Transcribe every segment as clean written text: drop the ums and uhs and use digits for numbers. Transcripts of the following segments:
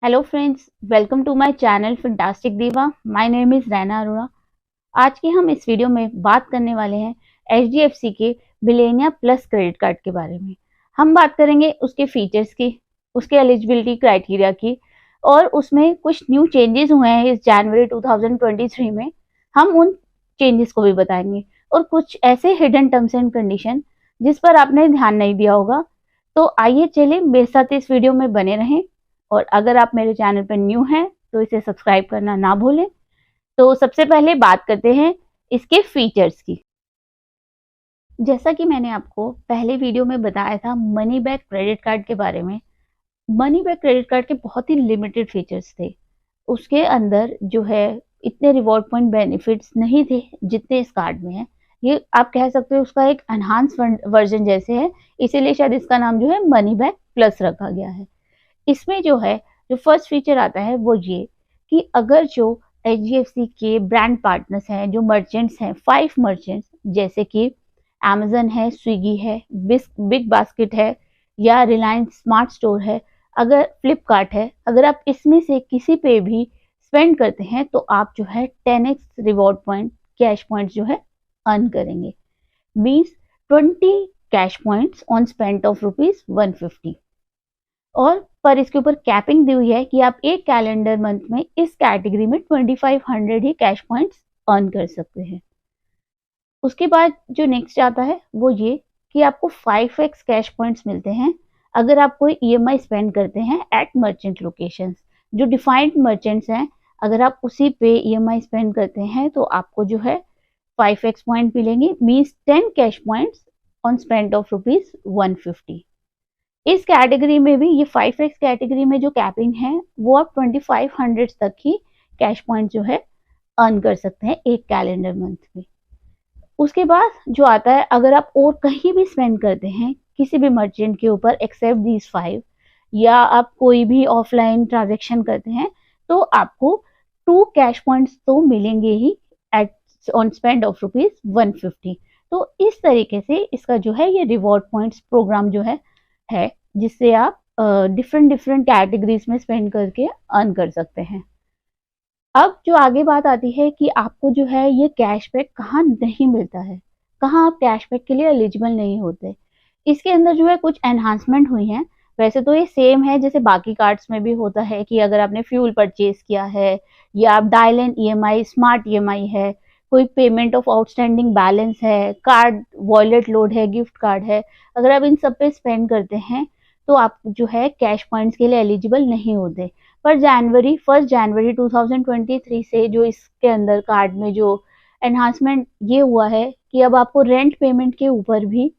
Hello friends, welcome to my channel fantastic diva. My name is Raina Arora. आज के हम इस वीडियो में बात करने वाले हैं एचडीएफसी के मिलेनिया प्लस क्रेडिट कार्ड के बारे में। हम बात करेंगे उसके फीचर्स की, उसके एलिजिबिलिटी क्राइटेरिया की, और उसमें कुछ न्यू चेंजेस हुए हैं इस जनवरी 2023 में। हम उन चेंजेस को भी बताएंगे और कुछ ऐसे हिडन टर्म्स एंड कंडीशन जिस पर आपने ध्यान नहीं दिया होगा। तो आइए चलिए मेरे साथ इस वीडियो में बने रहें, और अगर आप मेरे चैनल पर न्यू हैं तो इसे सब्सक्राइब करना ना भूलें। तो सबसे पहले बात करते हैं इसके फीचर्स की। जैसा कि मैंने आपको पहले वीडियो में बताया था मनी बैक क्रेडिट कार्ड के बारे में, मनी बैक क्रेडिट कार्ड के बहुत ही लिमिटेड फीचर्स थे। उसके अंदर जो है इतने रिवॉर्ड पॉइंट बेनिफिट्स नहीं थे जितने इस कार्ड में है। ये आप कह सकते हो उसका एक एनहांस वर्जन जैसे है, इसीलिए शायद इसका नाम जो है मनी बैक प्लस रखा गया है। इसमें जो है जो फर्स्ट फीचर आता है वो ये कि अगर जो एचडीएफसी के ब्रांड पार्टनर्स हैं, जो मर्चेंट्स हैं, 5 मर्चेंट्स जैसे कि अमेजन है, स्विगी है, बिग बास्केट है, या रिलायंस स्मार्ट स्टोर है, अगर फ्लिपकार्ट है, अगर आप इसमें से किसी पे भी स्पेंड करते हैं तो आप जो है 10x reward point cash point जो है अर्न करेंगे। Means 20 cash points on spend of ₹150। और पर इसके ऊपर कैपिंग दी हुई है कि आप एक कैलेंडर मंथ में इस कैटेगरी में 2500 ही कैश पॉइंट्स अर्न कर सकते हैं। उसके बाद जो नेक्स्ट आता है वो ये कि आपको 5x कैश पॉइंट्स मिलते हैं अगर आप कोई ईएमआई स्पेंड करते हैं एट मर्चेंट लोकेशंस। जो डिफाइंड मर्चेंट्स हैं, अगर आप उसी पे ईएमआई स्पेंड करते हैं तो आपको जो है 5x पॉइंट मिलेंगे। Means 10 cash points on spend of ₹150। इस कैटेगरी में भी ये 5x कैटेगरी में जो कैपिंग है वो आप 2500 तक ही कैश पॉइंट जो है अर्न कर सकते हैं एक कैलेंडर मंथ में। उसके बाद जो आता है, अगर आप और कहीं भी स्पेंड करते हैं किसी भी मर्चेंट के ऊपर एक्सेप्ट दीज 5, या आप कोई भी ऑफलाइन ट्रांजेक्शन करते हैं तो आपको 2 कैश पॉइंट्स तो मिलेंगे ही एट ऑन स्पेंड ऑफ ₹150। तो इस तरीके से इसका जो है ये रिवॉर्ड पॉइंट्स प्रोग्राम जो है जिससे आप डिफरेंट डिफरेंट कैटेगरीज में स्पेंड करके अर्न कर सकते हैं। अब जो आगे बात आती है कि आपको जो है ये कैशबैक कहाँ नहीं मिलता है, कहाँ आप कैशबैक के लिए एलिजिबल नहीं होते। इसके अंदर जो है कुछ एनहांसमेंट हुई हैं। वैसे तो ये सेम है जैसे बाकी कार्ड्स में भी होता है कि अगर आपने फ्यूल परचेज किया है, या आप dial and EMI, smart EMI है, कोई पेमेंट ऑफ आउटस्टैंडिंग बैलेंस है, कार्ड वॉलेट लोड है, गिफ्ट कार्ड है, अगर आप इन सब पे स्पेंड करते हैं तो आप जो है कैश पॉइंट्स के लिए एलिजिबल नहीं होते। पर 1 जनवरी 2023 से जो इसके अंदर कार्ड में जो एनहांसमेंट ये हुआ है कि अब आपको रेंट पेमेंट के ऊपर भी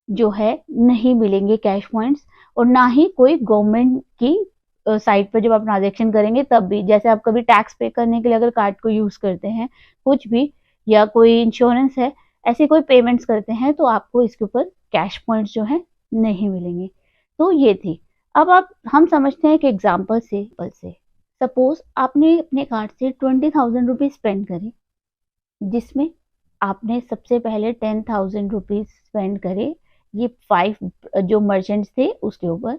जो है नहीं मिलेंगे कैश पॉइंट्स, और ना ही कोई गवर्नमेंट की साइट पर जब आप ट्रांजेक्शन करेंगे तब भी, जैसे आप कभी टैक्स पे करने के लिए अगर कार्ड को यूज करते हैं कुछ भी, या कोई इंश्योरेंस है, ऐसी कोई पेमेंट्स करते हैं तो आपको इसके ऊपर कैश पॉइंट्स जो है नहीं मिलेंगे। तो ये थी। अब आप हम समझते हैं कि एग्जाम्पल से सपोज आपने अपने कार्ड से 20,000 रुपीज स्पेंड करे, जिसमें आपने सबसे पहले 10,000 रुपीज स्पेंड करे ये 5 जो मर्चेंट्स थे उसके ऊपर।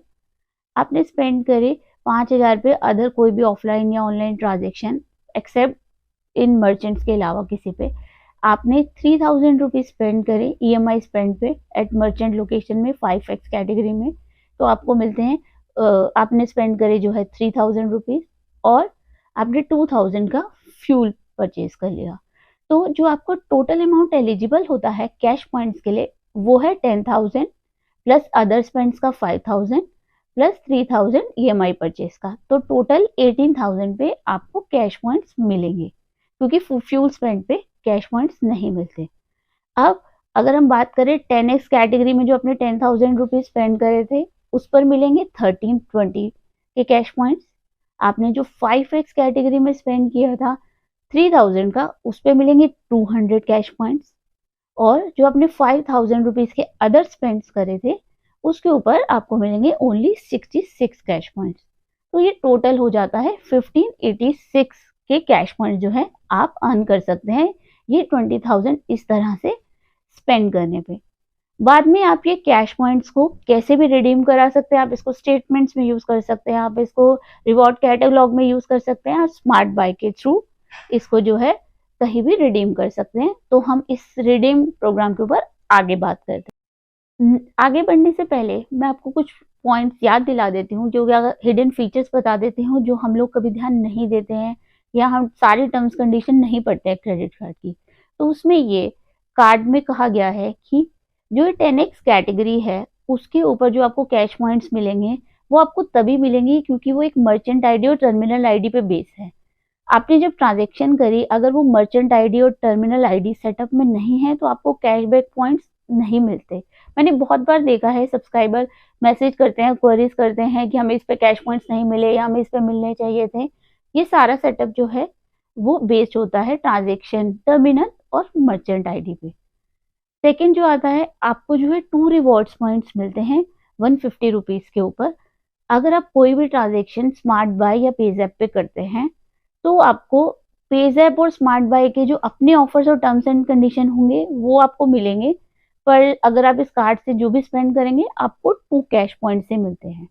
आपने स्पेंड करे 5,000 पे अदर कोई भी ऑफलाइन या ऑनलाइन ट्रांजेक्शन एक्सेप्ट इन मर्चेंट्स के अलावा किसी पे। आपने 3,000 रुपीज स्पेंड करे ईएमआई स्पेंड पे एट मर्चेंट लोकेशन में 5x कैटेगरी में, तो आपको मिलते हैं आपने स्पेंड करे जो है 3,000 रुपीज, और आपने 2,000 का फ्यूल परचेज कर लिया। तो जो आपको टोटल अमाउंट एलिजिबल होता है कैश पॉइंट्स के लिए वो है 10,000 प्लस अदर स्पेंड्स का 5,000 प्लस 3,000 ईएमआई परचेज का, तो टोटल 18,000 पे आपको कैश पॉइंट्स मिलेंगे, क्योंकि फ्यूल स्पेंड पे कैश पॉइंट्स नहीं मिलते। अब अगर हम बात करें 10x कैटेगरी में जो अपने 10,000 रुपीज स्पेंड करे थे उस पर मिलेंगे 1320 के कैश पॉइंट्स। आपने जो 5x कैटेगरी में स्पेंड किया था 3,000 का, उस पर मिलेंगे 200 कैश पॉइंट्स, और जो आपने 5,000 रुपीज के अदर स्पेंड्स करे थे उसके ऊपर आपको मिलेंगे ओनली 66 कैश पॉइंट्स। तो ये टोटल हो जाता है 1586 के कैश पॉइंट जो है आप अर्न कर सकते हैं ये 20,000 इस तरह से स्पेंड करने पे। बाद में आप ये कैश पॉइंट्स को कैसे भी रिडीम करा सकते हैं। आप इसको स्टेटमेंट्स में यूज कर सकते हैं, आप इसको रिवॉर्ड कैटलॉग में यूज कर सकते हैं, और स्मार्ट बाय के थ्रू इसको जो है कहीं भी रिडीम कर सकते हैं। तो हम इस रिडीम प्रोग्राम के ऊपर आगे बात करते हैं। आगे बढ़ने से पहले मैं आपको कुछ पॉइंट्स याद दिला देती हूँ, जो हिडन फीचर्स बता देती हूँ जो हम लोग कभी ध्यान नहीं देते हैं, या हम सारी टर्म्स कंडीशन नहीं पढ़ते हैं क्रेडिट कार्ड की। तो उसमें ये कार्ड में कहा गया है कि जो 10x कैटेगरी है उसके ऊपर जो आपको कैश पॉइंट्स मिलेंगे वो आपको तभी मिलेंगे क्योंकि वो एक मर्चेंट आईडी और टर्मिनल आईडी पे बेस है। आपने जब ट्रांजैक्शन करी, अगर वो मर्चेंट आईडी और टर्मिनल आईडी सेटअप में नहीं है तो आपको कैशबैक पॉइंट्स नहीं मिलते। मैंने बहुत बार देखा है सब्सक्राइबर मैसेज करते हैं, क्वेरीज करते हैं कि हमें इस पे कैश पॉइंट्स नहीं मिले या हमें इस पे मिलने चाहिए थे। ये सारा सेटअप जो है वो बेस्ड होता है ट्रांजेक्शन, टर्मिनल और मर्चेंट आईडी पे। सेकेंड जो आता है, आपको जो है 2 रिवॉर्ड्स पॉइंट्स मिलते हैं 150 रुपीज के ऊपर। अगर आप कोई भी ट्रांजेक्शन स्मार्ट बाय या पेजैप पे करते हैं तो आपको पेजैप और स्मार्ट बाय के जो अपने ऑफर्स और टर्म्स एंड कंडीशन होंगे वो आपको मिलेंगे, पर अगर आप इस कार्ड से जो भी स्पेंड करेंगे आपको 2 कैश पॉइंट से मिलते हैं।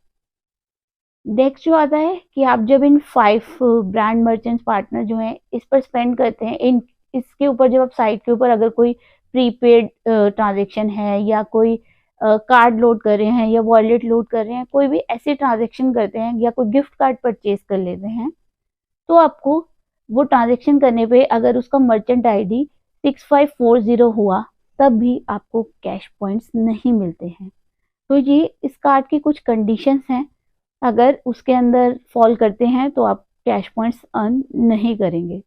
नेक्स्ट जो आता है कि आप जब इन 5 ब्रांड मर्चेंट्स पार्टनर जो हैं इस पर स्पेंड करते हैं, इन इसके ऊपर जब आप साइट के ऊपर अगर कोई प्रीपेड ट्रांजेक्शन है या कोई कार्ड लोड कर रहे हैं या वॉलेट लोड कर रहे हैं, कोई भी ऐसे ट्रांजेक्शन करते हैं या कोई गिफ्ट कार्ड परचेज कर लेते हैं, तो आपको वो ट्रांजेक्शन करने पे अगर उसका मर्चेंट आईडी 6540 हुआ तब भी आपको कैश पॉइंट्स नहीं मिलते हैं। तो ये इस कार्ड की कुछ कंडीशंस हैं, अगर उसके अंदर फॉल करते हैं तो आप कैश पॉइंट्स अर्न नहीं करेंगे।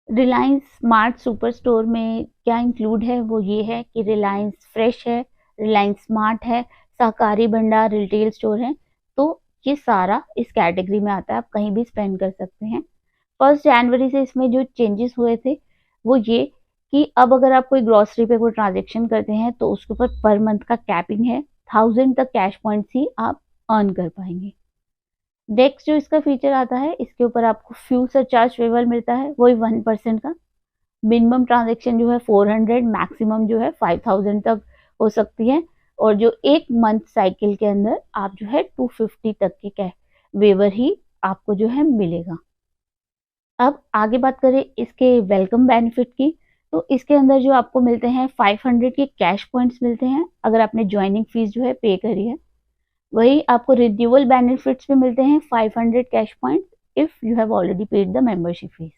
रिलायंस स्मार्ट सुपर स्टोर में क्या इंक्लूड है वो ये है कि रिलायंस फ्रेश है, रिलायंस स्मार्ट है, सहकारी भंडार रिटेल स्टोर है। तो ये सारा इस कैटेगरी में आता है, आप कहीं भी स्पेंड कर सकते हैं। 1 जनवरी से इसमें जो चेंजेस हुए थे वो ये कि अब अगर आप कोई ग्रॉसरी पे कोई ट्रांजेक्शन करते हैं तो उसके ऊपर पर मंथ का कैपिंग है, 1000 तक कैश पॉइंट्स ही आप अर्न कर पाएंगे। नेक्स्ट जो इसका फीचर आता है, इसके ऊपर आपको फ्यूल सरचार्ज वेवर मिलता है, वही 1% का। मिनिमम ट्रांजेक्शन जो है 400, मैक्सिमम जो है 5000 तक हो सकती है, और जो एक मंथ साइकिल के अंदर आप जो है 250 तक के वेवर ही आपको जो है मिलेगा। अब आगे बात करें इसके वेलकम बेनिफिट की, तो इसके अंदर जो आपको मिलते हैं 500 के कैश पॉइंट्स मिलते हैं अगर आपने ज्वाइनिंग फीस जो है पे करी है। वही आपको रिन्यूअल बेनिफिट्स भी मिलते हैं 500 cash point if you have already paid the membership fees.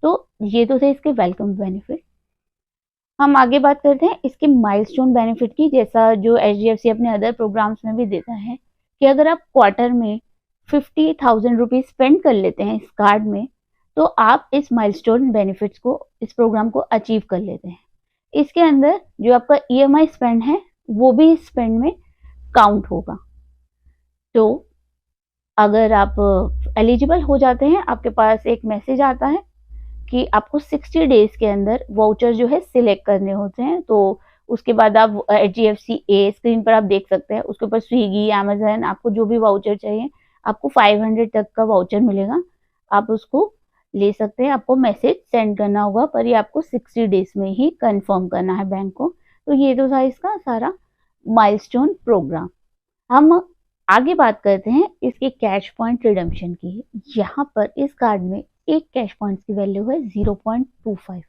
तो ये तो थे इसके वेलकम बेनिफिट। हम आगे बात करते हैं इसके माइलस्टोन बेनिफिट की, जैसा जो HDFC अपने अदर प्रोग्राम्स में भी देता है कि अगर आप क्वार्टर में 50,000 रुपीज स्पेंड कर लेते हैं इस कार्ड में तो आप इस माइलस्टोन बेनिफिट्स को, इस प्रोग्राम को अचीव कर लेते हैं। इसके अंदर जो आपका EMI स्पेंड है वो भी इस स्पेंड में काउंट होगा। तो अगर आप एलिजिबल हो जाते हैं, आपके पास एक मैसेज आता है कि आपको 60 डेज के अंदर वाउचर जो है सिलेक्ट करने होते हैं। तो उसके बाद आप HDFC A स्क्रीन पर आप देख सकते हैं, उसके ऊपर स्विगी, अमेजन, आपको जो भी वाउचर चाहिए, आपको 500 तक का वाउचर मिलेगा, आप उसको ले सकते हैं। आपको मैसेज सेंड करना होगा, पर ये आपको 60 डेज में ही कंफर्म करना है बैंक को। तो ये तो था इसका सारा माइलस्टोन प्रोग्राम। हम आगे बात करते हैं इसके कैश पॉइंट रिडम्पशन की। यहाँ पर इस कार्ड में एक कैश पॉइंट की वैल्यू है 0.25।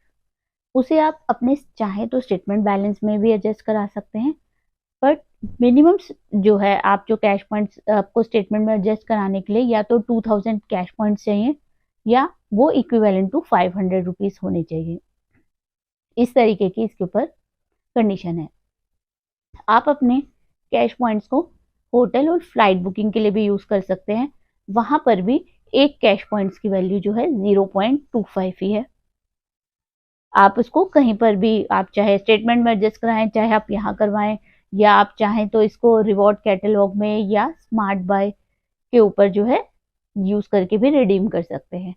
उसे आप अपने चाहे तो स्टेटमेंट बैलेंस में भी एडजस्ट करा सकते हैं, बट मिनिमम जो है आप जो कैश पॉइंट्स आपको स्टेटमेंट में एडजस्ट कराने के लिए या तो 2000 कैश पॉइंट्स चाहिए या वो इक्विवेलेंट टू 500 रुपीज होने चाहिए। इस तरीके की इसके ऊपर कंडीशन है। आप अपने कैश पॉइंट्स को होटल और फ्लाइट बुकिंग के लिए भी यूज कर सकते हैं, वहां पर भी एक कैश पॉइंट्स की वैल्यू जो है 0.25 ही है। आप उसको कहीं पर भी, आप चाहे स्टेटमेंट में एडजस्ट कराएं, चाहे आप यहाँ करवाएं, या आप चाहें तो इसको रिवॉर्ड कैटलॉग में या स्मार्ट बाय के ऊपर जो है यूज करके भी रिडीम कर सकते हैं।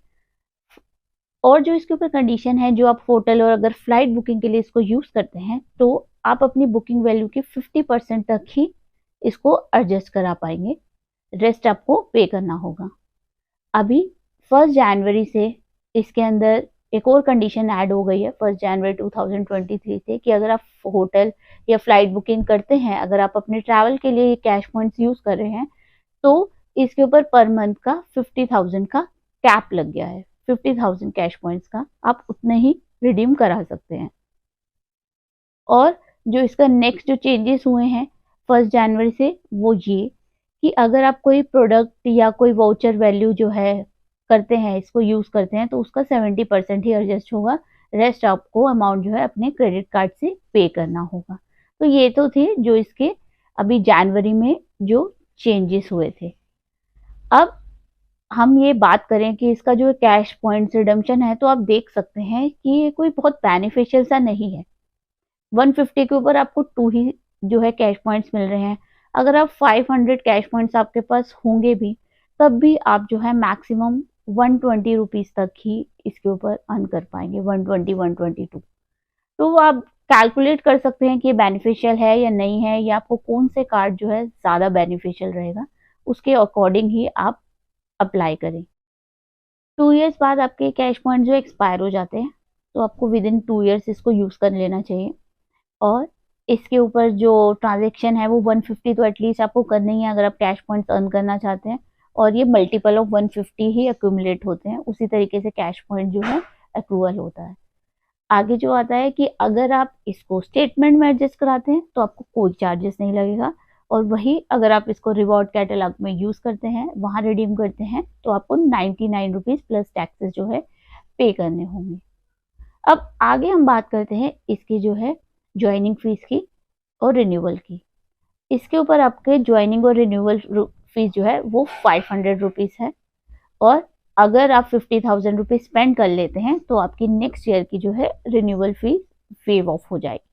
और जो इसके ऊपर कंडीशन है, जो आप होटल और अगर फ्लाइट बुकिंग के लिए इसको यूज करते हैं तो आप अपनी बुकिंग वैल्यू के 50% तक ही इसको एडजस्ट करा पाएंगे, रेस्ट आपको पे करना होगा। अभी 1 जनवरी से इसके अंदर एक और कंडीशन ऐड हो गई है 1 जनवरी 2023 से कि अगर आप होटल या फ्लाइट बुकिंग करते हैं, अगर आप अपने ट्रैवल के लिए कैश पॉइंट्स यूज कर रहे हैं, तो इसके ऊपर पर मंथ का 50,000 का कैप लग गया है। 50,000 कैश पॉइंट्स का आप उतने ही रिडीम करा सकते हैं। और जो इसका नेक्स्ट जो चेंजेस हुए हैं 1 जनवरी से, वो ये कि अगर आप कोई प्रोडक्ट या कोई वाउचर वैल्यू जो है करते हैं, इसको यूज करते हैं, तो उसका 70% ही एडजस्ट होगा, रेस्ट आपको अमाउंट जो है अपने क्रेडिट कार्ड से पे करना होगा। तो ये तो थे जो इसके अभी जनवरी में जो चेंजेस हुए थे। अब हम ये बात करें कि इसका जो कैश पॉइंट्स रिडम्पशन है, तो आप देख सकते हैं कि ये कोई बहुत बेनिफिशियल सा नहीं है। 150 के ऊपर आपको 2 ही जो है कैश पॉइंट्स मिल रहे हैं। अगर आप 500 कैश पॉइंट्स आपके पास होंगे भी, तब भी आप जो है मैक्सिमम 120 रुपीज तक ही इसके ऊपर अर्न कर पाएंगे, 120 122। तो आप कैलकुलेट कर सकते हैं कि ये बेनिफिशियल है या नहीं है, या आपको कौन से कार्ड जो है ज़्यादा बेनिफिशियल रहेगा, उसके अकॉर्डिंग ही आप अप्लाई करें। 2 इयर्स बाद आपके कैश पॉइंट जो एक्सपायर हो जाते हैं, तो आपको विद इन 2 इयर्स इसको यूज़ कर लेना चाहिए। और इसके ऊपर जो ट्रांजैक्शन है वो 150 तो एटलीस्ट आपको करना ही है अगर आप कैश पॉइंट्स अर्न करना चाहते हैं, और ये मल्टीपल ऑफ 150 ही एक्यूमुलेट होते हैं। उसी तरीके से कैश पॉइंट जो है एक्रूअल होता है। आगे जो आता है कि अगर आप इसको स्टेटमेंट में एडजस्ट कराते हैं तो आपको कोई चार्जेस नहीं लगेगा, और वही अगर आप इसको रिवॉर्ड कैटलॉग में यूज करते हैं, वहां रिडीम करते हैं, तो आपको 99 रुपीज प्लस टैक्सेस जो है पे करने होंगे। अब आगे हम बात करते हैं इसकी जो है ज्वाइनिंग फीस की और रिन्यूअल की। इसके ऊपर आपके ज्वाइनिंग और रिन्यूअल फीस जो है वो 500 रुपीज है, और अगर आप 50,000 रुपीज स्पेंड कर लेते हैं तो आपकी नेक्स्ट ईयर की जो है रिन्यूअल फीस वेव ऑफ हो जाएगी।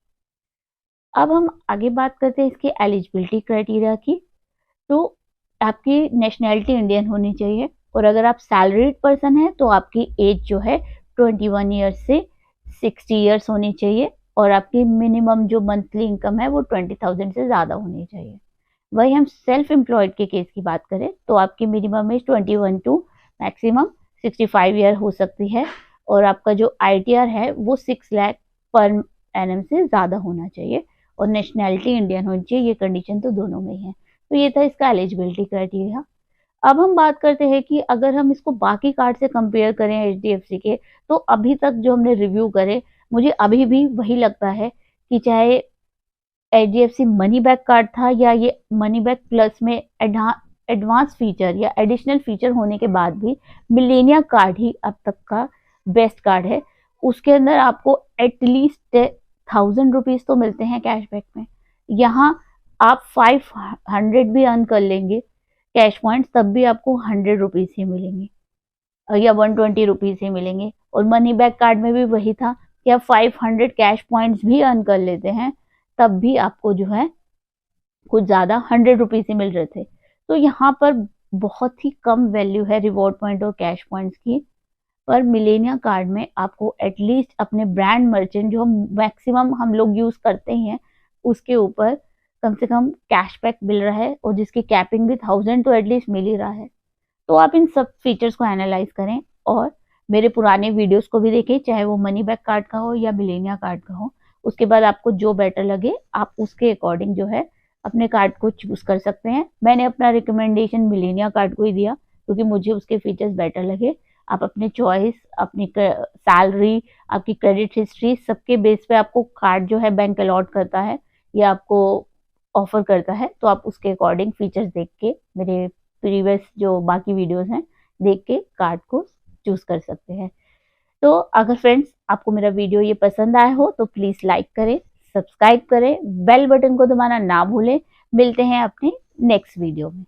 अब हम आगे बात करते हैं इसकी एलिजिबिलिटी क्राइटेरिया की। तो आपकी नेशनैलिटी इंडियन होनी चाहिए, और अगर आप सैलरीड पर्सन है तो आपकी एज जो है 21 ईयर्स से 60 ईयर्स होनी चाहिए, और आपकी मिनिमम जो मंथली इनकम है वो 20,000 से ज़्यादा होनी चाहिए। वही हम सेल्फ एम्प्लॉयड के केस की बात करें तो आपकी minimum age 21 to maximum 65 year हो सकती है, और आपका जो ITR है वो 6 लाख पर एनम से ज़्यादा होना चाहिए, और नेशनैलिटी इंडियन होनी चाहिए। ये कंडीशन तो दोनों में ही है। तो ये था इसका एलिजिबिलिटी क्राइटेरिया। अब हम बात करते हैं कि अगर हम इसको बाकी कार्ड से कंपेयर करें HDFC के, तो अभी तक जो हमने रिव्यू करे, मुझे अभी भी वही लगता है कि चाहे HDFC मनी बैक कार्ड था या ये मनी बैक प्लस में एडवांस फीचर या एडिशनल फीचर होने के बाद भी मिलेनिया कार्ड ही अब तक का बेस्ट कार्ड है। उसके अंदर आपको एटलीस्ट 1000 रुपीज तो मिलते हैं कैशबैक में। यहाँ आप 500 भी अर्न कर लेंगे कैश पॉइंट्स, तब भी आपको 100 रुपीज ही मिलेंगे, या 120 रुपीज ही मिलेंगे। और मनी बैक कार्ड में भी वही था कि आप 500 कैश पॉइंट्स भी अर्न कर लेते हैं, तब भी आपको जो है कुछ ज़्यादा 100 रुपीज ही मिल रहे थे। तो यहाँ पर बहुत ही कम वैल्यू है रिवॉर्ड पॉइंट और कैश पॉइंट्स की। पर मिलेनिया कार्ड में आपको एटलीस्ट अपने ब्रांड मर्चेंट जो मैक्सिमम हम लोग यूज करते ही हैं, उसके ऊपर कम से कम कैशबैक मिल रहा है, और जिसकी कैपिंग भी 1000 तो एटलीस्ट मिल ही रहा है। तो आप इन सब फीचर्स को एनालाइज करें, और मेरे पुराने वीडियोस को भी देखें, चाहे वो मनी बैक कार्ड का हो या मिलेनिया कार्ड का हो। उसके बाद आपको जो बेटर लगे आप उसके अकॉर्डिंग जो है अपने कार्ड को चूज कर सकते हैं। मैंने अपना रिकमेंडेशन मिलेनिया कार्ड को ही दिया क्योंकि मुझे उसके फीचर्स बेटर लगे। आप अपने चॉइस, अपनी सैलरी, आपकी क्रेडिट हिस्ट्री, सबके बेस पे आपको कार्ड जो है बैंक अलॉट करता है या आपको ऑफर करता है, तो आप उसके अकॉर्डिंग फीचर्स देख के, मेरे प्रीवियस जो बाकी वीडियोस हैं देख के कार्ड को चूज कर सकते हैं। तो अगर फ्रेंड्स आपको मेरा वीडियो ये पसंद आया हो तो प्लीज लाइक करें, सब्सक्राइब करें, बेल बटन को दबाना ना भूलें। मिलते हैं अपने नेक्स्ट वीडियो में।